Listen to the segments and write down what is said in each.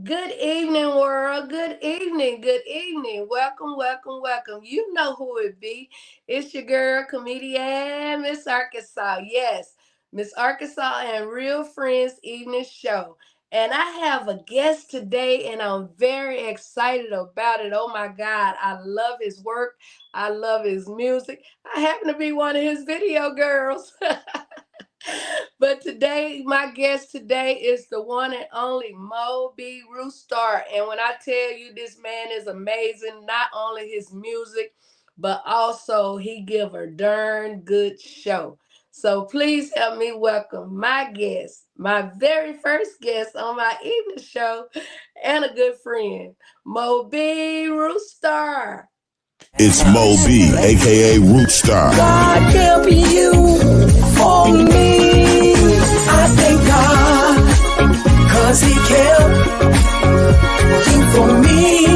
Good evening, world. Good evening. Good evening. Welcome, welcome, welcome. You know who it be. It's your girl, comedian Miss Arkansas. Yes, Miss Arkansas and Real Friends Evening Show. And I have a guest today, and I'm very excited about it. Oh my God, I love his work. I love his music. I happen to be one of his video girls. But today, my guest today is the one and only Mo B. RootStar. And when I tell you this man is amazing, not only his music, but also he give a darn good show. So please help me welcome my guest, my very first guest on my evening show, and a good friend, Mo B. RootStar. It's Mo B, aka RootStar. God help you for me. I thank God, cause he kept you for me.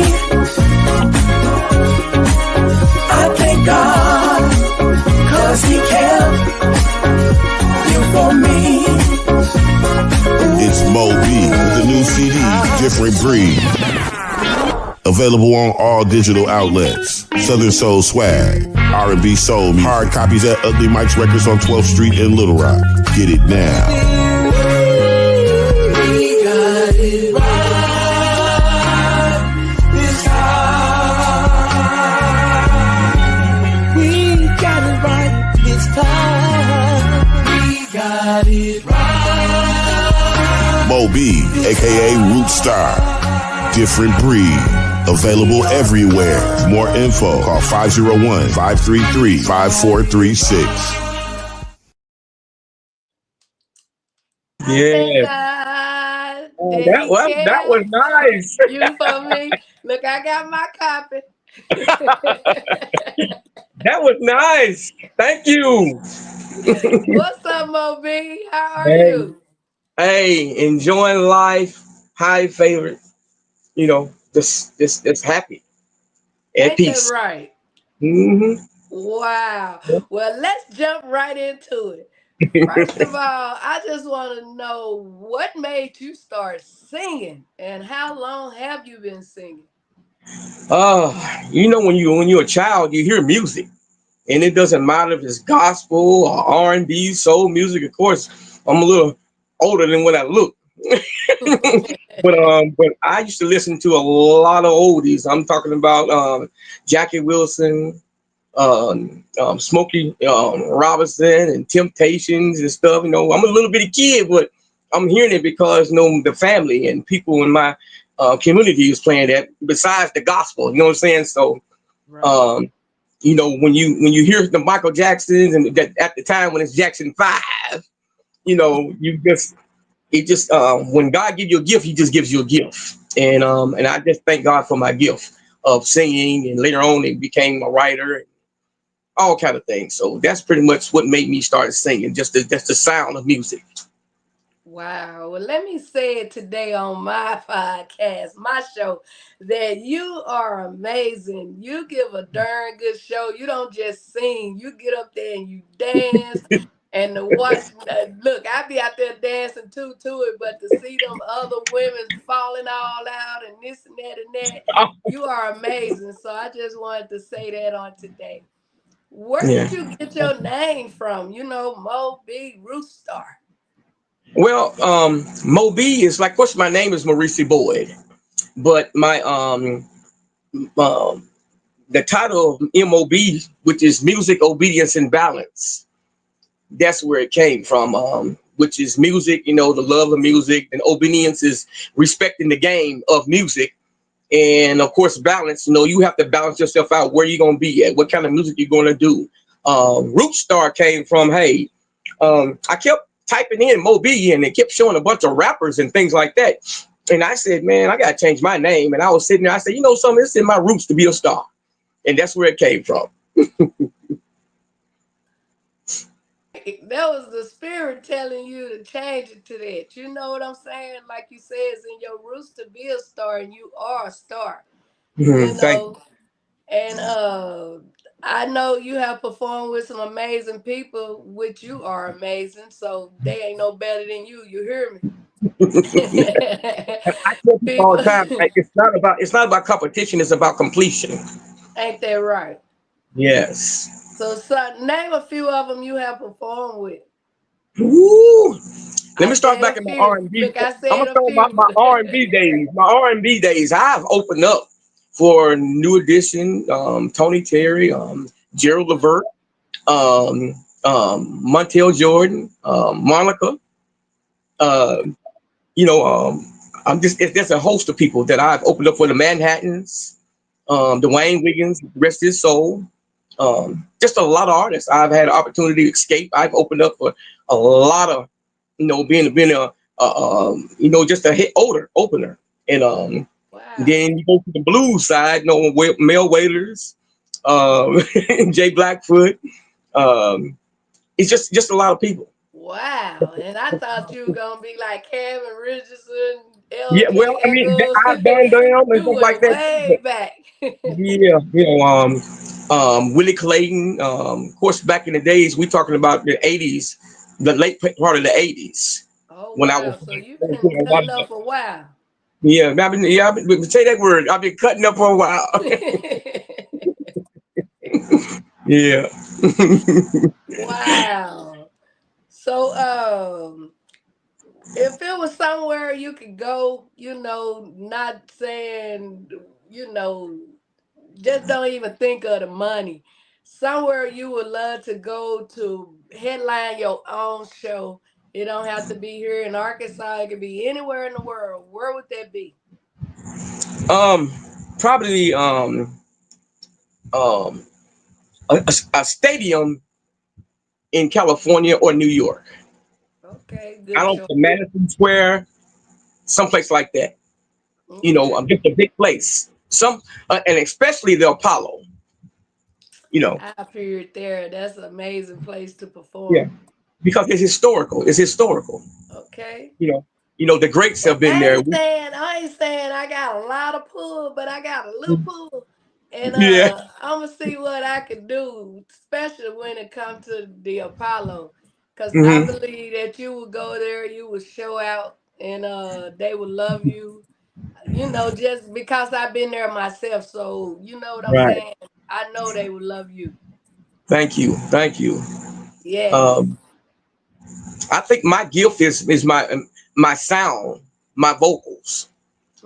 I thank God, cause he kept you for me. It's Mo B with the new CD, Different Breed. Available on all digital outlets. Southern Soul Swag, R&B Soul Music. Hard copies at Ugly Mike's Records on 12th Street in Little Rock. Get it now. We got it right this time. We got it right this time. We got it right. Mo B, aka RootStar. Different Breed. Available everywhere. For more info, call 501-533-5436. Thank Yeah, God that that he was cares. nice. You for me? Look, I got my copy. That was nice. Thank you. What's up, Moby? How are Hey, you? hey, enjoying life, high favorite. Just happy, at Ain't that peace. right? hmm Wow. Well, let's jump right into it. First of all, I just want to know what made you start singing and how long have you been singing? when you're a child, you hear music, and it doesn't matter if it's gospel or R&B, soul music. Of course, I'm a little older than what I look. But I used to listen to a lot of oldies. I'm talking about Jackie Wilson, Smokey Robinson, and Temptations and stuff. I'm a little bitty kid, but I'm hearing it because the family and people in my community is playing that. Besides the gospel, you know what I'm saying? So, Right. um, when you hear the Michael Jacksons and that at the time when it's Jackson 5, you just it just when God gives you a gift, He just gives you a gift, and I just thank God for my gift of singing, and later on it became a writer, and all kind of things. So that's pretty much what made me start singing. Just the sound of music. Wow. Well, let me say it today on my podcast, my show, that you are amazing. You give a darn good show. You don't just sing, you get up there and you dance. And to watch, look, I be out there dancing too to it, but to see them other women falling all out and this and that and that, you are amazing. So I just wanted to say that on today. Where Yeah. did you get your name from? You know, Mo B. Rootstar. Well, Moby is like, of course, my name is Marrisee Boyd, but my um, the title of MOB, which is Music, Obedience, and Balance, that's where it came from. Which is music, the love of music, and obedience is respecting the game of music, and of course, balance. You have to balance yourself out where you're gonna be at, what kind of music you're gonna do. Root Star came from, hey, I kept typing in Moby and it kept showing a bunch of rappers and things like that. And I said, man, I gotta change my name. And I was sitting there, I said, something, it's in my roots to be a star. And that's where it came from. That was the spirit telling you to change it to that. You know what I'm saying? Like you said, it's in your roots to be a star, and you are a star. You Thank know, and I know you have performed with some amazing people, which you are amazing. So they ain't no better than you. You hear me? you. I tell all People, the time. It's not about competition. It's about completion. ain't that right? Yes. So, son, name a few of them you have performed with. Woo. Let I me start said back a in my few. R&B. Look, I I'm said gonna a start few. my R&B days. My R&B days. I've opened up for New Edition, Tony Terry, Gerald Levert, um, Montel Jordan, Monica. Uh, you know, there's a host of people that I've opened up for, the Manhattans, Dwayne Wiggins, rest his soul. Just a lot of artists I've had an opportunity to escape. I've opened up for a lot of, being just a hit opener. And Wow. then you go to the blues side, Mel Wailers, um, Jay Blackfoot. Um, it's just a lot of people. Wow. And I thought you were going to be like Kevin Richardson, Yeah, well, LJ I mean, Echols. I've done them and You stuff like went that too. way But back. yeah, Willie Clayton. Of course, back in the days, we talking about the '80s, the late part of the '80s, Oh, when I was wow. So you've been doing a lot cutting of up stuff. a while. Say that word. I've been cutting up for a while. Yeah. Wow. So, if it was somewhere you could go, not saying, you know, just don't even think of the money. Somewhere you would love to go to headline your own show. It don't have to be here in Arkansas. It could be anywhere in the world. Where would that be? um, Probably um a stadium in California or New York. Okay, I good don't choice. know, Madison Square, someplace like that. Okay, Just a big place. And especially the Apollo. You know, I appeared there. That's an amazing place to yeah, perform. because it's historical. It's historical. Okay. You know, the greats Well, have been there. I ain't saying I got a lot of pull, but I got a little pull. And Yeah. I'm gonna see what I can do, especially when it comes to the Apollo. Cause I Hmm. believe that you would go there, you would show out, and they would love you. Just because I've been there myself. So you know what I'm Right. saying? I know they would love you. Thank you. Thank you. Yes. Um, I think my gift is my sound, my vocals.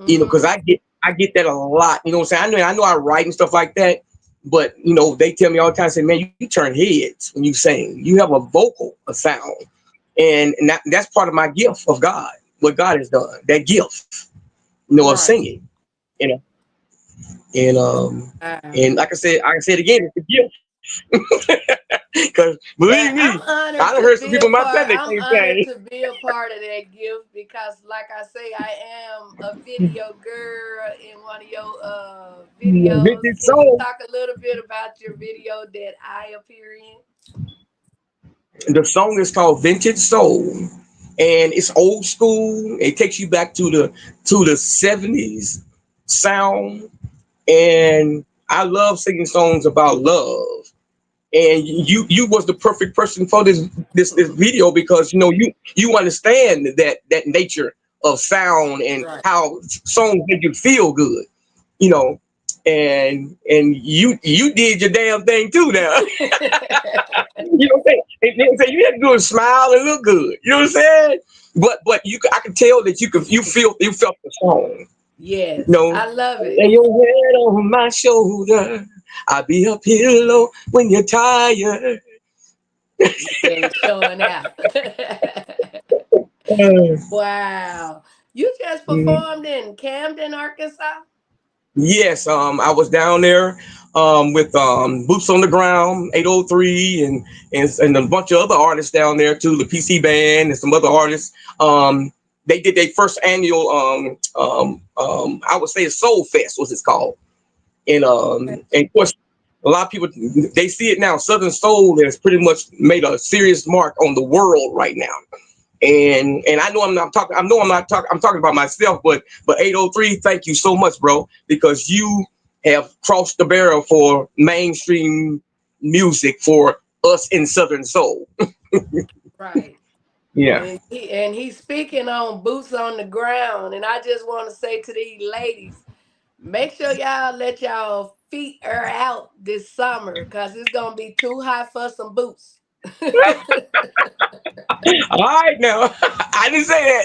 Because Mm-hmm. I get that a lot. You know what I'm saying? I know I write and stuff like that, but they tell me all the time, say, man, you turn heads when you sing. You have a vocal, a sound, and that's part of my gift of God. What God has done, that gift, of Right. singing. You know, and Wow. and like I said again, it's a gift. Because believe But I'm me, I honored done to heard some be a people myself part. that I'm can't honored sing. to be a part of that gift because, like I say, I am a video girl in one of your videos. Vintage Can you soul. talk a little bit about your video that I appear in? The song is called Vintage Soul, and it's old school. It takes you back to the '70s sound, and I love singing songs about love. And you was the perfect person for this video, because you understand that nature of sound and Right. how songs make you feel good. You know, and you did your damn thing too now. You know what I'm saying? You had to do a smile and look good. You know what I'm saying? But I can tell that you felt the song. You Yes, know, I love it. lay your head on my shoulder. I'll be a pillow when you're tired. Yeah, showing out. Mm. Wow. You just performed in Camden, Arkansas? Yes, I was down there with Boots on the Ground, 803, and a bunch of other artists down there too, the PC Band and some other artists. They did their first annual, I would say, Soul Fest was it's called, and of course, a lot of people, they see it now. Southern Soul has pretty much made a serious mark on the world right now. And I know I'm not talking. I know I'm not talking. I'm talking about myself. But 803, thank you so much, bro, because you have crossed the barrel for mainstream music for us in Southern Soul. Right. Yeah. And he's speaking on boots on the ground. And I just want to say to these ladies, make sure y'all let y'all feet air out this summer because it's gonna be too hot for some boots. All right now. I didn't say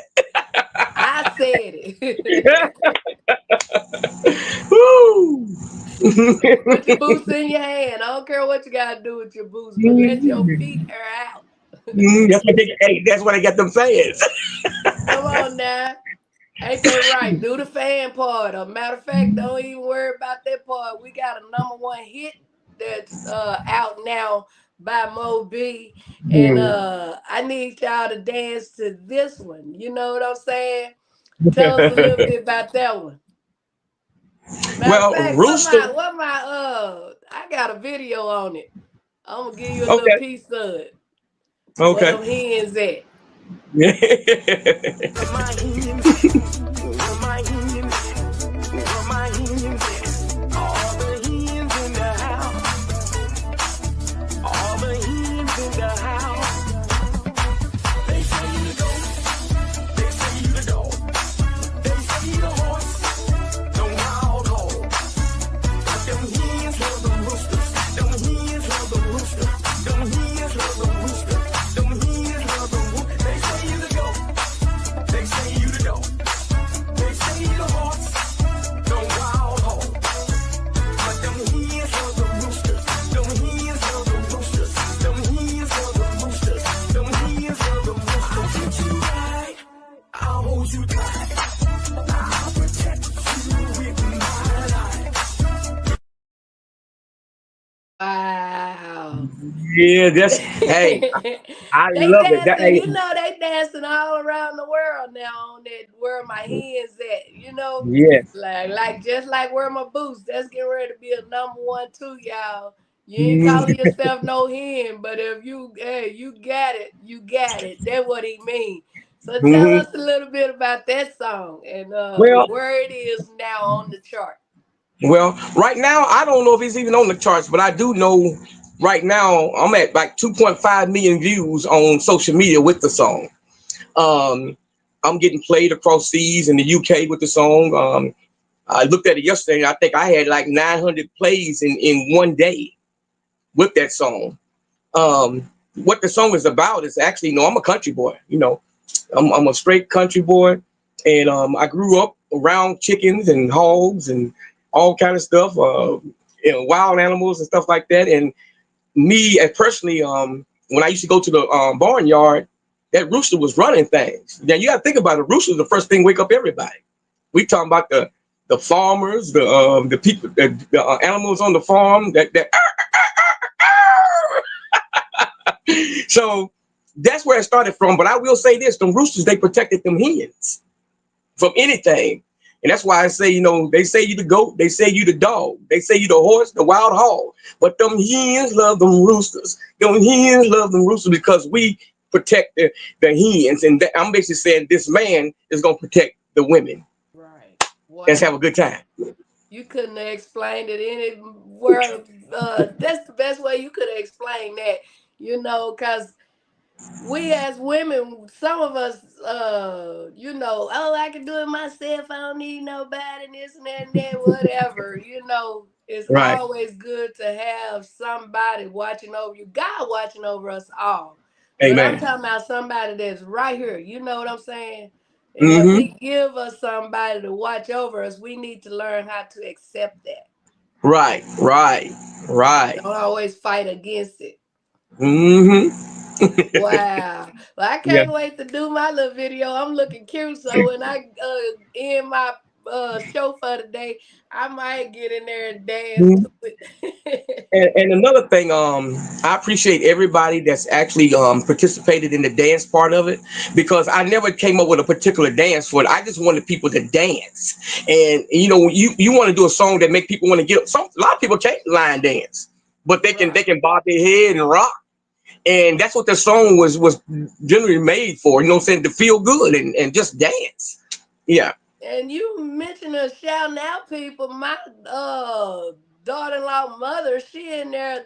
I said it. that. Woo. Put your boots in your hand. I don't care what you gotta do with your boots, but let your feet air out. That's what they got them fans. Come on now. Ain't that right? Do the fan part. A matter of fact, don't even worry about that part. We got a #1 hit that's out now by Mo B. And I need y'all to dance to this one. You know what I'm saying? Tell us a little bit about that one. Matter of Well, fact, Rooster. I got a video on it. I'm gonna give you a little Okay. piece of it. Where Okay. them hens at? Where my hens? Where my hens? Where my hens? All the hens in the house. All the hens in the house. They say you the goat. They say you the dog. They say you the horse. The wild hog. But them hens love the roosters. Them hens love the rooster. Them hens love the rooster. Them hens love the rooster. They say you the goat. They say you the dog. They say you the horse. The wild hog. But them hens love the roosters. Them hens love the roosters. Them hens love the roosters. Them hens love the roosters. I'll treat you right. I'll hold you tight. I'll protect you with my life. Wow. Yeah, that's hey, I They love it. That dancing, you know, they dancing all around the world now on that where my hands at, you know. yes. Like just like where my boots, that's getting ready to be a #1 too, y'all. You ain't calling Mhm. yourself no hen, but if you hey, you got it, you got it. That's what he mean. So tell us a little bit about that song and Well, where it is now on the chart. right now I don't know if it's even on the charts, but I do know right now I'm at like 2.5 million views on social media with the song. Um, I'm getting played across seas in the UK with the song. I looked at it yesterday, and I think I had like 900 plays in one day with that song. What the song is about is actually, I'm a country boy. I'm a straight country boy, and I grew up around chickens and hogs and all kind of stuff, wild animals and stuff like that. And me, as personally, when I used to go to the barnyard, that rooster was running things. Now you got to think about it. Rooster is the first thing wake up everybody. We talking about the farmers, the people, the animals on the farm. That so that's where it started from. But I will say this: them roosters, they protected them hens from anything. And that's why I say, they say you the goat, they say you the dog, they say you the horse, the wild hog. But them hens love them roosters. Them hens love them roosters because we protect the hens. And I'm basically saying this man is going to protect the women. Right. Let's have a Wow. good time. You couldn't have explained it anywhere. That's the best way you could have explained that, because we as women, some of us, oh, I can do it myself. I don't need nobody, and this and that and that, whatever. It's Right. always good to have somebody watching over you, God watching over us all. But I'm Amen. talking about somebody that's right here. You know what I'm saying? And if Mm-hmm. he give us somebody to watch over us, we need to learn how to accept that. Right. Right. Right. Don't always fight against it. Mm-hmm. Wow. Well, I Yeah. can't wait to do my little video. I'm looking cute. So when I end my show for the day, I might get in there and dance to it. And another thing, I appreciate everybody that's actually participated in the dance part of it because I never came up with a particular dance for it. I just wanted people to dance, and you want to do a song that make people want to get some. A lot of people can't line dance, but they Right. can bob their head and rock, and that's what the song was generally made for. You know what I'm saying? To feel good and just dance. Yeah. And you mentioned the shouting out people. My daughter-in-law mother, she in there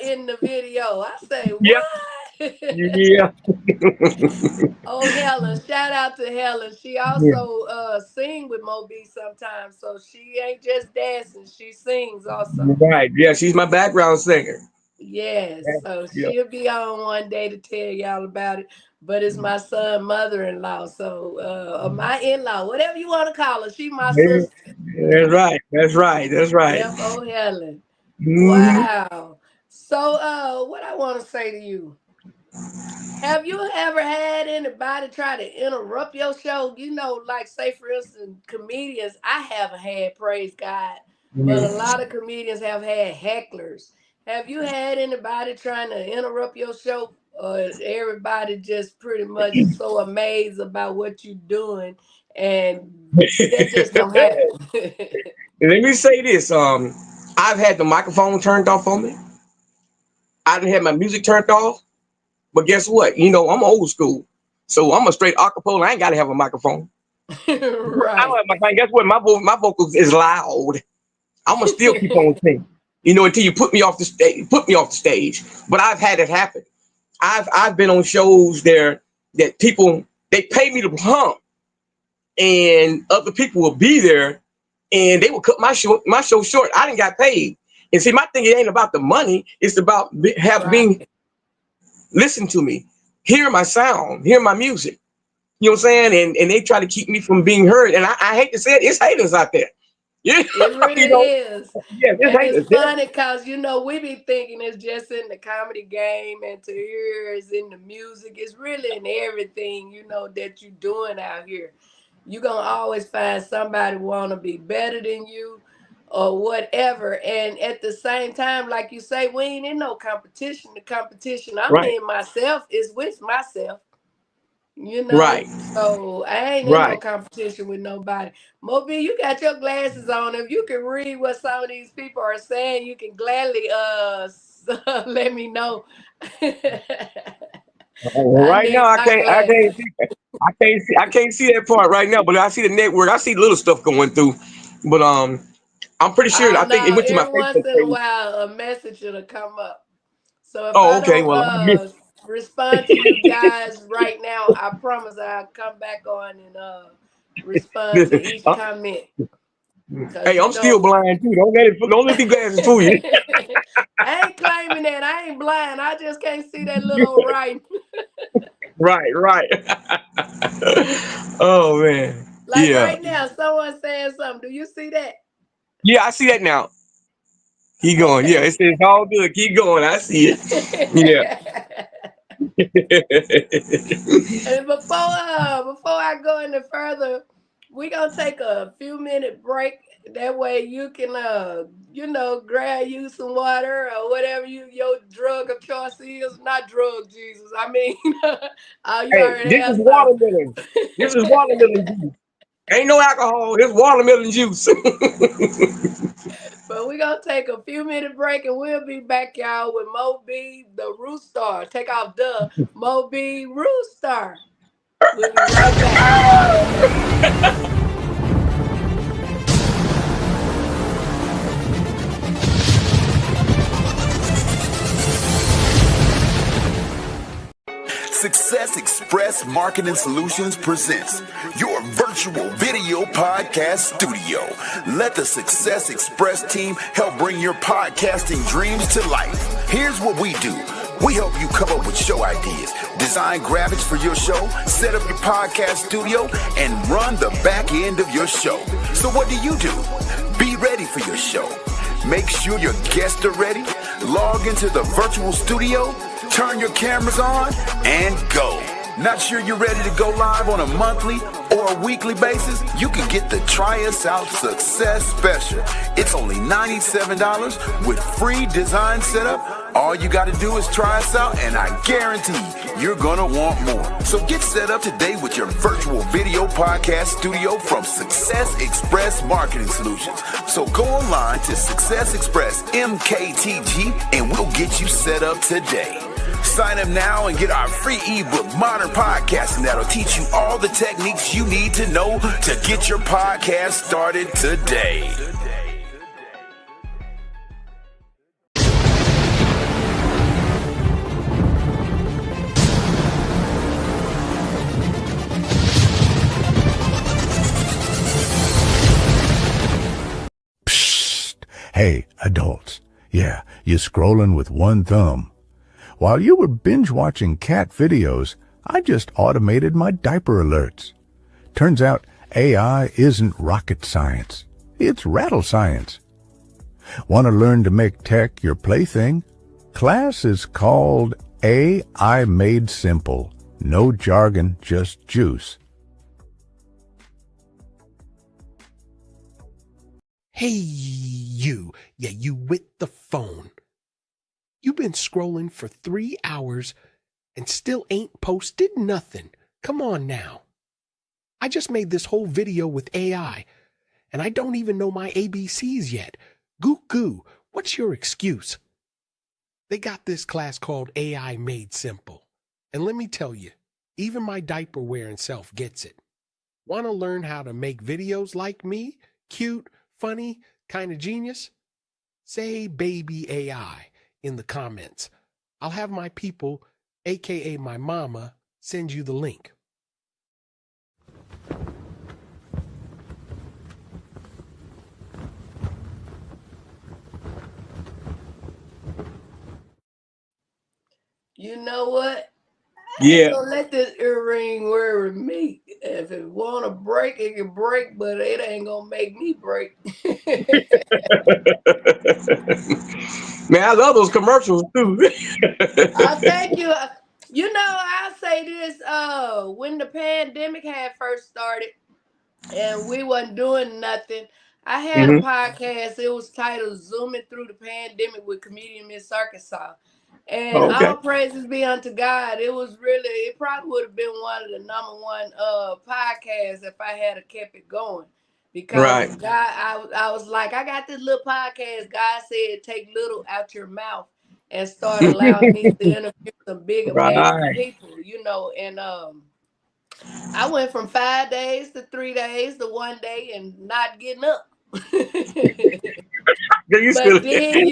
in the video. I say, Yep. what? Yeah. Oh, Helen, shout out to Helen. She Yeah. also sing with Moby sometimes, so she ain't just dancing, she sings also. Right. Yeah, she's my background singer. Yes, so Yeah. she'll be on one day to tell y'all about it. But it's my son mother-in-law, so or my in-law, whatever you want to call her. She my Yeah. sister. That's right. That's right. That's right. Yep, oh Helen. Hmm. Wow. So what I want to say to you. Have you ever had anybody try to interrupt your show? You know, like say for instance, comedians. I haven't had, praise God, but a lot of comedians have had hecklers. Have you had anybody trying to interrupt your show, or everybody just pretty much so amazed about what you're doing, and that just don't happen? Let me say this. I've had the microphone turned off on me. I didn't have my music turned off. But guess what? I'm old school. So I'm a straight acapella. I ain't gotta have a microphone. I don't Right. have my thing. Guess what? My vocals is loud. I'ma still keep on singing. Until you put me off the stage, But I've had it happen. I've been on shows there that people they pay me to hum, and other people will be there, and they will cut my show short. I didn't got paid, and see, my thing, it ain't about the money. It's about being Right. listened to me, hear my sound, hear my music. You know what I'm saying? And they try to keep me from being heard. And I hate to say it, it's haters out there. Yeah, It you really know, is. yeah, it's And it's haters. Yeah. funny because, we be thinking it's just in the comedy game and to hear is in the music. It's really in everything, that you're doing out here. You're going to always find somebody want to be better than you or whatever. And at the same time, like you say, we ain't in no competition. The competition I'm Right, in myself is with myself. right, So I ain't in no right. competition with nobody. Moby, you got your glasses on. If you can read what some of these people are saying, you can gladly let me know. I Right now, need I my can't, I glasses. can't see, I can't see that part right now. But I see the network. I see little stuff going through. But I'm pretty sure. Oh I think it no, went to my every once Facebook in a page. while a message will come up. So if Oh, I okay. don't Well, I missed. respond to you guys right now, I promise I'll come back on and respond to Listen, each comment. Cause hey, I'm still blind too. Don't let these glasses fool you. I ain't claiming that. I ain't blind. I just can't see that little right. Right, right. Oh man. Like Yeah. right now, someone saying something. Do you see that? Yeah, I see that now. Keep going. Yeah, Okay. it's all good. Keep going. I see it. Yeah. And before I go any further, we gonna take a few minute break. That way you can grab you some water or whatever your drug of choice is. Not drug, Jesus. I mean, oh, you Hey, already this is have some. watermelon. This is watermelon juice. Ain't no alcohol. It's watermelon juice. But we're gonna take a few minute break and we'll be back, y'all, with Mo B, the RootStar. Take off the Mo B RootStar. We'll be right back. Success Express Marketing Solutions presents your virtual video podcast studio. Let the Success Express team help bring your podcasting dreams to life. Here's what we do. We help you come up with show ideas, design graphics for your show, set up your podcast studio, and run the back end of your show. So what do? Be ready for your show. Make sure your guests are ready. Log into the virtual studio, turn your cameras on, and go. Not sure you're ready to go live on a monthly or a weekly basis? You can get the Try Us Out Success Special. It's only $97 with free design setup. All you got to do is try us out, and I guarantee you're going to want more. So get set up today with your virtual video podcast studio from Success Express Marketing Solutions. So go online to Success Express MKTG, and we'll get you set up today. Sign up now and get our free ebook, Modern Podcasting, that'll teach you all the techniques you need to know to get your podcast started today. Hey, adults. Yeah, you're scrolling with one thumb. While you were binge watching cat videos, I just automated my diaper alerts. Turns out AI isn't rocket science. It's rattle science. Want to learn to make tech your plaything? Class is called AI Made Simple. No jargon, just juice. Hey, you. Yeah, you with the phone. You've been scrolling for 3 hours and still ain't posted nothing. Come on now. I just made this whole video with AI, and I don't even know my ABCs yet. Goo goo, what's your excuse? They got this class called AI Made Simple. And let me tell you, even my diaper wearing self gets it. Want to learn how to make videos like me? Cute, funny, kind of genius? Say baby AI in the comments. I'll have my people, aka my mama, send you the link. You know what? I ain't Yeah. gonna let this earring worry me. If it wanna break, it can break, but it ain't gonna make me break. Man, I love those commercials too. Thank you. You know, I'll say this. When the pandemic had first started and we wasn't doing nothing, I had a Hmm. podcast. It was titled "Zooming Through the Pandemic" with comedian Miss Arkansas. And Okay. all praises be unto God. It was really, it probably would have been one of the number one podcasts if I had kept it going. Because Right. God, I was like, I got this little podcast. God said, take little out your mouth and start allowing me to interview some big, amazing Right. people, And I went from 5 days to 3 days to one day and not getting up. Yeah, you still. But then,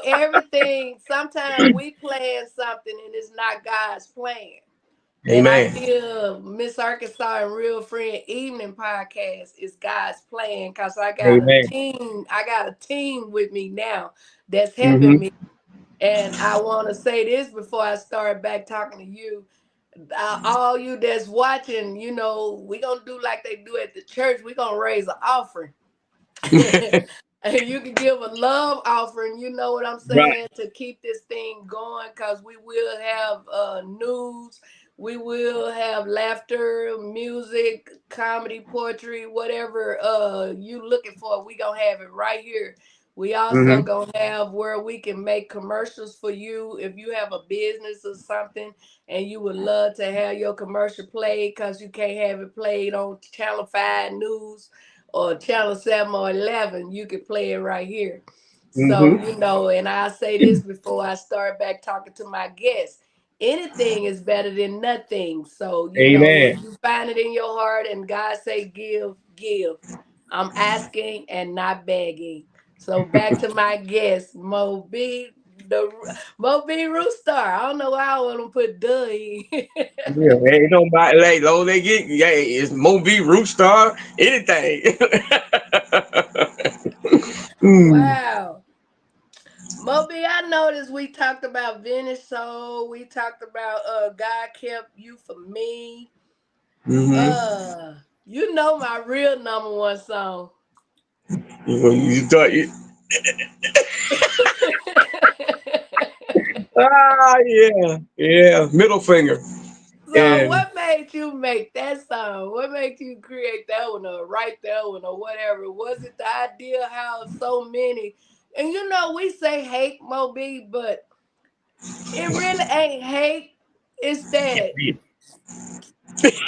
everything, sometimes we plan something and it's not God's plan. And I Amen. feel Miss Arkansas and Real Friend Evening Podcast is God's plan because Amen. I got a team with me now that's helping Hmm. me. And I want to say this before I start back talking to you. All you that's watching, we're going to do like they do at the church. We're going to raise an offering. And you can give a love offering, you know what I'm Right. saying, to keep this thing going because we will have news, we will have laughter, music, comedy, poetry, whatever you looking for, we gonna have it right here. We also Hmm. gonna have where we can make commercials for you if you have a business or something and you would love to have your commercial played because you can't have it played on Channel 5 News or Channel 7 or 11, you can play it right here. So, Hmm. and I say this before I start back talking to my guests. Anything is better than nothing. So, if Amen. you find it in your heart and God say give, give. I'm asking and not begging. So back to my guest, Mo B, the Mo B RootStar. I don't know why I want to put duh in. Yeah, ain't nobody like low they get. Yeah, it's Moby, RootStar, anything. Mm. Wow. Moby, I noticed we talked about Vintage Soul. We talked about God Kept You For Me. Hmm. You know my real number one song. You thought you. Yeah, yeah. Middle finger. So And what made you make that song? What made you create that one or write that one or whatever? Was it the idea how so many and we say hate Moby, but it really ain't hate. It's that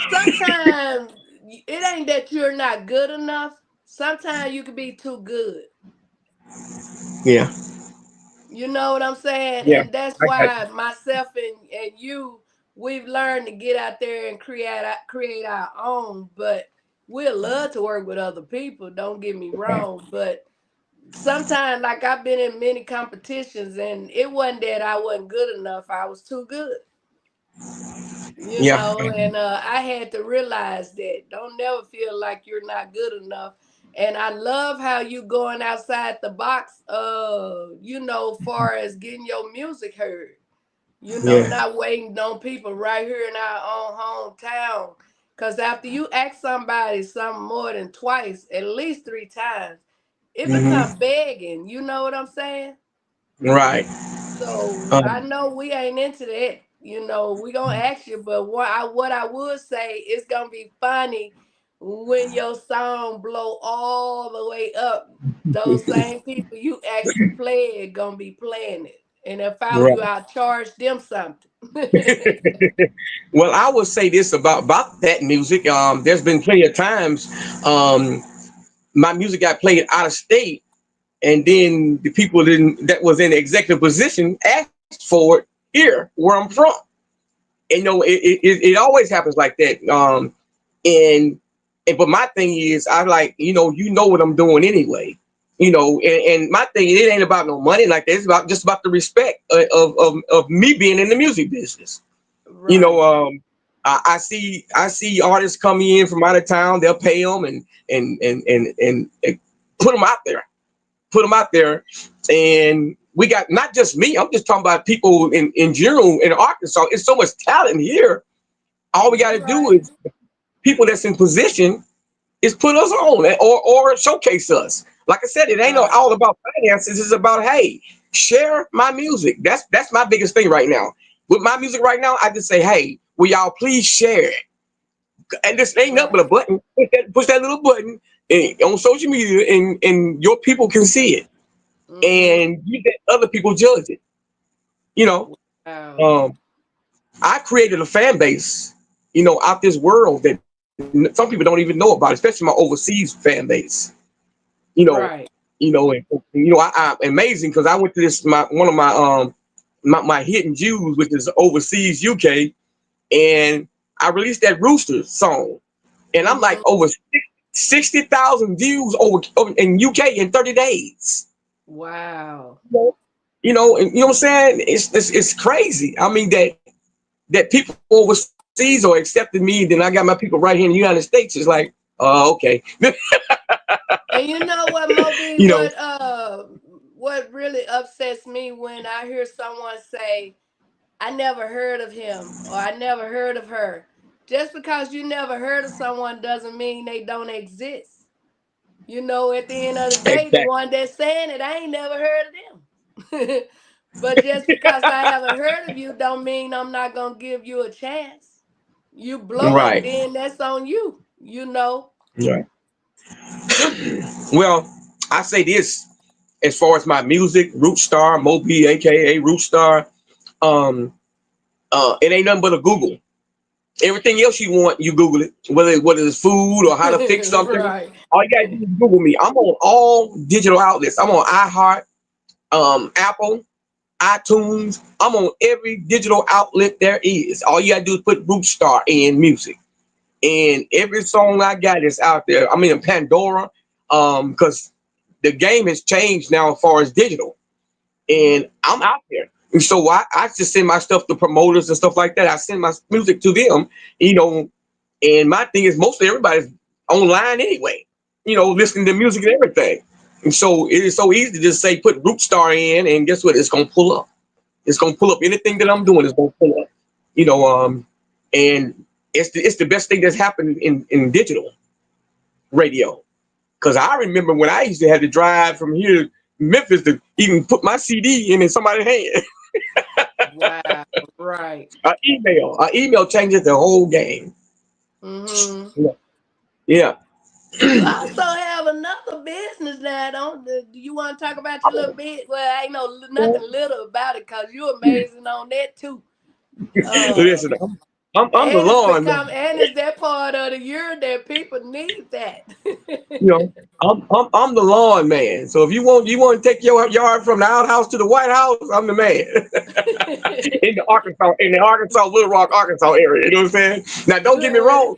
sometimes it ain't that you're not good enough. Sometimes you can be too good. yeah, You know what I'm saying? yeah. And that's I got why myself and you, we've learned to get out there and create our own. But we'd love to work with other people. Don't get me wrong. But sometimes, like I've been in many competitions, and it wasn't that I wasn't good enough. I was too good. yeah. And I had to realize that don't never feel like you're not good enough. And I love how you going outside the box, far as getting your music heard. Yeah. Not waiting on people right here in our own hometown. Cause after you ask somebody something more than twice, at least 3 times, it Hmm. become begging. You know what I'm saying? Right. So I Um, know we ain't into that. We gonna ask you, but what I would say, it's gonna be funny when your song blow all the way up. Those same people you asked to play it gonna be playing it, and if I were you, right. I'd charge them something. Well, I will say this about that music. There's been plenty of times um, my music got played out of state, and then the people that was in the executive position asked for it here, where I'm from. And it always happens like that. And but my thing is, I like what I'm doing anyway. And my thing, it ain't about no money like that. It's about just about the respect of me being in the music business. you know Right. um I see artists coming in from out of town. They'll pay them and put them out there. And we got not just me, I'm just talking about people in general in Arkansas. It's so much talent here. All we got You to do right. is people that's in position is put us on or showcase us. Like I said, it ain't Right. all about finances. It's about, hey, share my music. That's my biggest thing right now. With my music right now, I just say, hey, will y'all please share it? And this ain't nothing but a Right. button. Push that little button on social media, and your people can see it, Mm-hmm. and you let other people judge it. You know, Wow. um, I created a fan base, out this world that some people don't even know about, especially my overseas fan base. You know, Right. I'm amazing because I went to this one of my hidden Jews, which is overseas UK, and I released that Rooster song, and I'm like Mm-hmm. over 60,000 views over in UK in 30 days. Wow. And you know what I'm saying? It's crazy. I mean that people overseas are accepting me, then I got my people right here in the United States. It's like, okay. And you know what, Moby? you know, What really upsets me when I hear someone say, "I never heard of him" or "I never heard of her." Just because you never heard of someone doesn't mean they don't exist. At the end of the day, the exactly. one that's saying it, I ain't never heard of them. But just because I haven't heard of you, don't mean I'm not gonna give you a chance. You blow it, Right. then that's on you. Right. Well, I say this as far as my music, RootStar, Moby, aka RootStar, um, it ain't nothing but a Google. Everything else you want, you Google it. Whether it's food or how to fix something, Right. all you gotta do is Google me. I'm on all digital outlets. I'm on iHeart, Apple, iTunes. I'm on every digital outlet there is. All you gotta do is put RootStar in music, and every song I got is out there. I mean, Pandora, because the game has changed now as far as digital, Mhm. and I'm out there. And so I just send my stuff to promoters and stuff like that. I send my music to them, you know. And my thing is, mostly everybody's online anyway, listening to music and everything. And so it is so easy to just say put RootStar in, and guess what? It's gonna pull up. It's gonna pull up anything that I'm doing. Is gonna pull up. You know, and it's the best thing that's happened in digital radio. Because I remember when I used to have to drive from here to Memphis to even put my CD in somebody's hand. Wow. Right. An email changes the whole game. Hmm. Yeah. Yeah. You also have another business now, do you want to talk about your little bit? Well, ain't no nothing little about it because you're amazing on that too. Uh, Listen, I'm the and it's lawn become man. and it's that part of the year that people need that. You know, I'm the lawn man. So if you want to take your yard from the outhouse to the White House, I'm the man. In the Arkansas, Little Rock, Arkansas area. You know what I'm saying? Now, don't get me Good. wrong.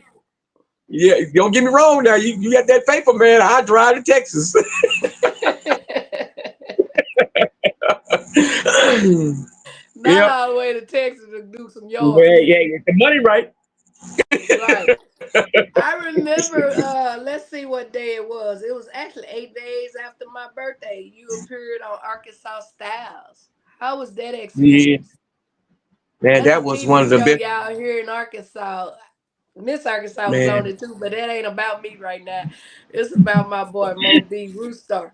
Yeah, don't get me wrong. Now, you got that paper, man. I drive to Texas. Not Yeah, all the way to Texas to do some yeah, yards. yeah. The money right. Right. I remember, let's see what day it was. It was actually 8 days after my birthday. You appeared on Arkansas Styles. How was that Yeah, experience? man, That's a that was one TV of the show, best. y'all, here in Arkansas. Miss Arkansas was on Man, it too, but that ain't about me right now. It's about my boy Mo B. RootStar.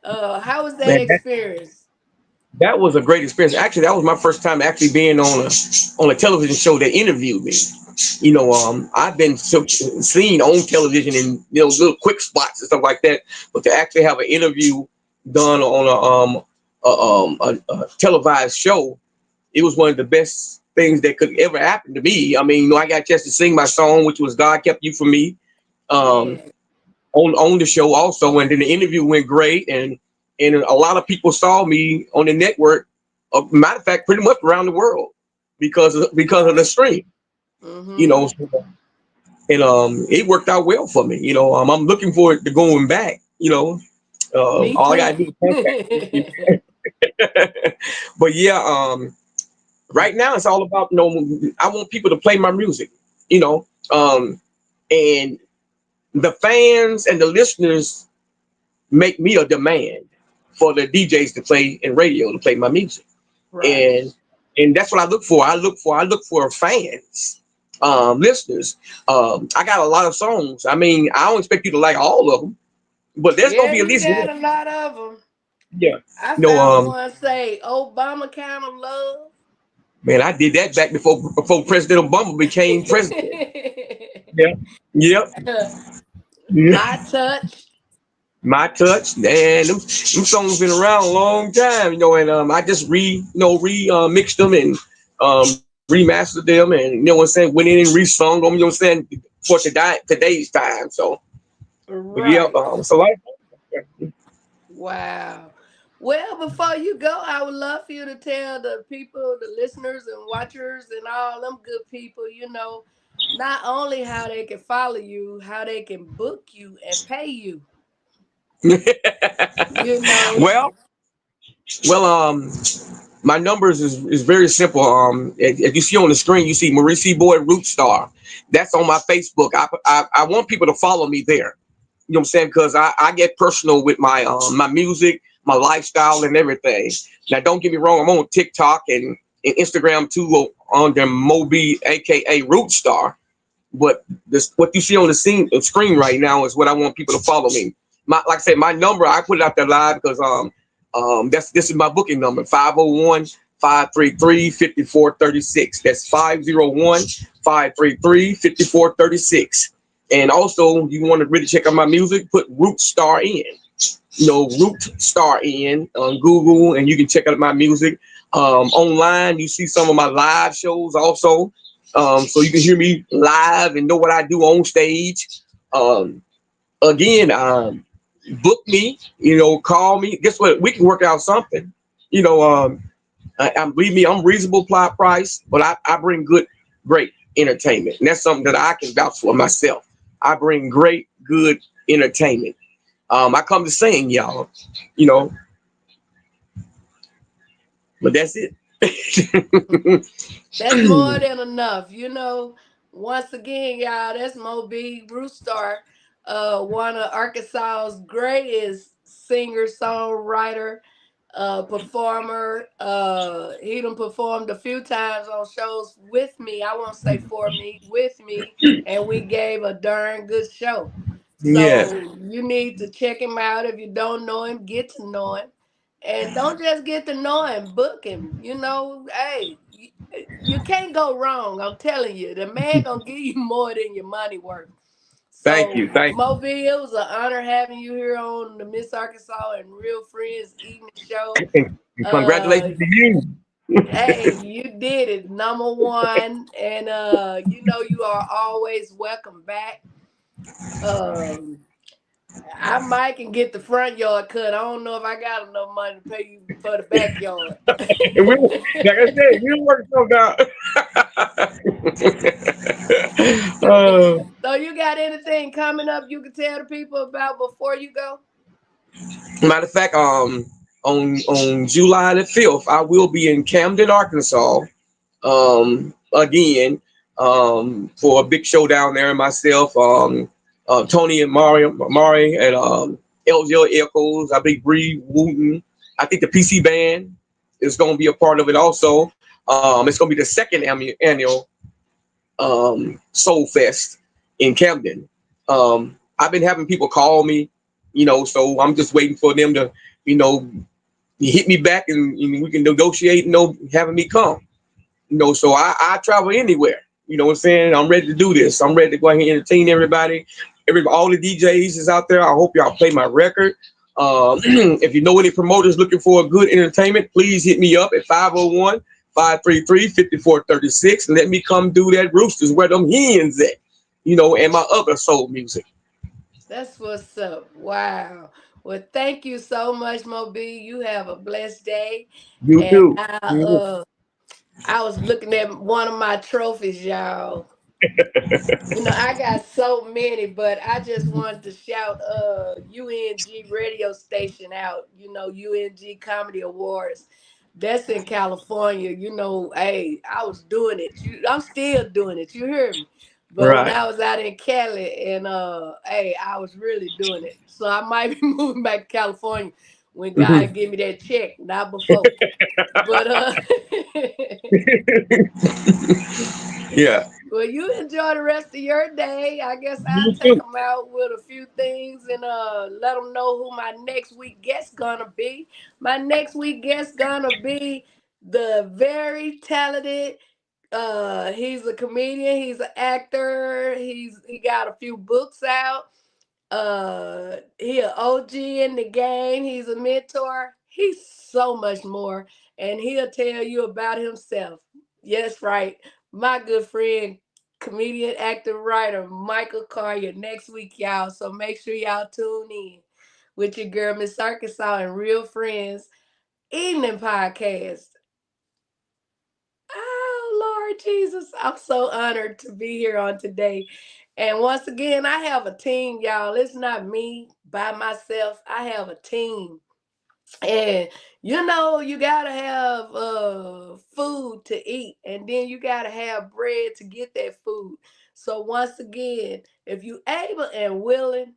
How was that man, experience? that was a great experience. Actually, that was my first time actually being on a television show that interviewed me. I've been seen on television in little quick spots and stuff like that, but to actually have an interview done on a televised show, it was one of the best things that could ever happen to me. I mean, I got a chance to sing my song, which was "God Kept You for Me." Um, Yeah. on the show also, and then the interview went great, and a lot of people saw me on the network. Matter of fact, pretty much around the world because of the Right. stream. You Mm-hmm. know, and it worked out well for me. I'm looking forward to going back. Me All I too. gotta do is contact me. But yeah, right now it's all about I want people to play my music. You know, and the fans and the listeners make me a demand for the DJs to play and radio to play my music, Right. and that's what I look for. I look for fans, listeners. I got a lot of songs. I mean, I don't expect you to like all of them, but there's gonna Yeah, be at you least got one. a lot of them. Yeah, I you know, found one say Obama kind of love. man, I did that back before President Obama became president. Yeah, yep, yeah. My touch. My touch, and them songs been around a long time, and I just mixed them and remastered them, and what I'm saying, went in and resung them, what I'm saying, for today's time. So, but yeah, Right. so like, Wow. Well, before you go, I would love for you to tell the people, the listeners and watchers and all them good people, not only how they can follow you, how they can book you and pay you, you know. well, well, my numbers is very simple. As you see on the screen, you see Marrisee Boy RootStar. That's on my Facebook. I want people to follow me there. You know what I'm saying? Because I get personal with my music, my lifestyle, and everything. Now, don't get me wrong, I'm on TikTok and Instagram too under Moby, aka RootStar. But this what you see on the screen right now is what I want people to follow me. Like I said, my number, I put it out there live because this is my booking number, 501-533-5436. That's 501-533-5436. And also, you want to really check out my music, put RootStar in. RootStar in on Google, and you can check out my music. Online, you see some of my live shows also. So you can hear me live and know what I do on stage. Um, Again, book me, call me. Guess what? We can work out something. You know, believe me, I'm reasonable price, but I bring great entertainment. And that's something that I can vouch for myself. I bring great, good entertainment. I come to sing, y'all, you know, but that's it. That's more than enough. Once again, y'all, that's Moby Brewstar, one of Arkansas's greatest singer, songwriter, performer. He done performed a few times on shows with me. I won't say for me, with me, and we gave a darn good show. Yeah. So you need to check him out. If you don't know him, get to know him. And don't just get to know him, book him. Hey, you can't go wrong. I'm telling you, the man gonna give you more than your money worth. Thank So, you. Thank Mobile, it was an honor having you here on the Miss Arkansas and Real Friends Evening Show. you. And Uh, congratulations to you. hey, you did it, number one, and you are always welcome back. Um, I might can get the front yard cut. I don't know if I got enough money to pay you for the backyard. And like I said, we'll work something out. So you got anything coming up you can tell the people about before you go? Matter of fact, on July the 5th, I will be in Camden, Arkansas. Again, for a big show down there. Myself, Tony and Mari and LJ Echoes. I think Bree Wooten. I think the PC band is going to be a part of it also. It's going to be the second annual Soul Fest in Camden. I've been having people call me, so I'm just waiting for them to, hit me back and we can negotiate, having me come. So I travel anywhere. You know what I'm saying? I'm ready to do this. I'm ready to go ahead and entertain everybody. All the DJs is out there. I hope y'all play my record. If you know any promoters looking for a good entertainment, please hit me up at 501-533-5436 and let me come do that Roosters where them hens at, and my other soul music. That's what's up. Wow. Well, thank you so much, Moby. You have a blessed day. You And too. I was looking at one of my trophies, y'all. I got so many, but I just wanted to shout UNG radio station out, UNG Comedy Awards. That's in California. Hey, I was doing it. I'm still doing it. You hear me? But when Right. I was out in Cali and hey, I was really doing it. So I might be moving back to California when God give me that check, not before. But Yeah. well, you enjoy the rest of your day. I guess I'll take them out with a few things and let them know who my next week guest gonna be. My next week guest gonna be the very talented. He's a comedian. He's an actor. He got a few books out. He an OG in the game. He's a mentor. He's so much more, and he'll tell you about himself. Yes, right. My good friend, comedian, actor, writer, Michael Collier, next week, y'all. So make sure y'all tune in with your girl, Miss Arkansas, and Real Friends Evening Podcast. Oh, Lord Jesus. I'm so honored to be here on today. And once again, I have a team, y'all. It's not me by myself. I have a team. And you gotta have food to eat, and then you gotta have bread to get that food. So once again, if you able and willing,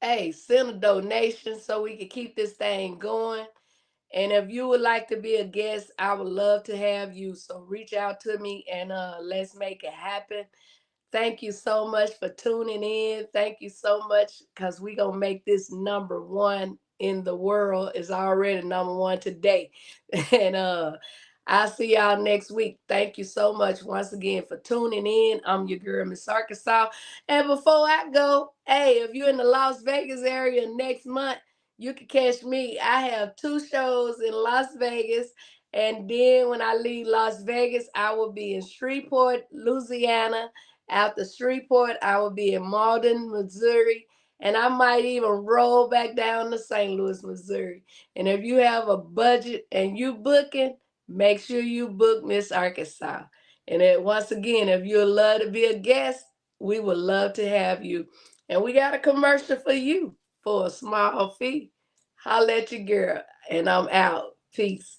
hey, send a donation so we can keep this thing going. And if you would like to be a guest, I would love to have you. So reach out to me and let's make it happen. Thank you so much for tuning in. Thank you so much because we're going to make this number one in the world. Is already number one today. And I'll see y'all next week. Thank you so much once again for tuning in. I'm your girl, Miss Arkansas. And before I go, hey, if you're in the Las Vegas area next month, you can catch me. I have 2 shows in Las Vegas. And then when I leave Las Vegas, I will be in Shreveport, Louisiana. After Shreveport, I will be in Malden, Missouri. And I might even roll back down to St. Louis, Missouri. And if you have a budget and you booking, make sure you book Miss Arkansas. And once again, if you'd love to be a guest, we would love to have you. And we got a commercial for you for a small fee. Holla at your girl. And I'm out. Peace.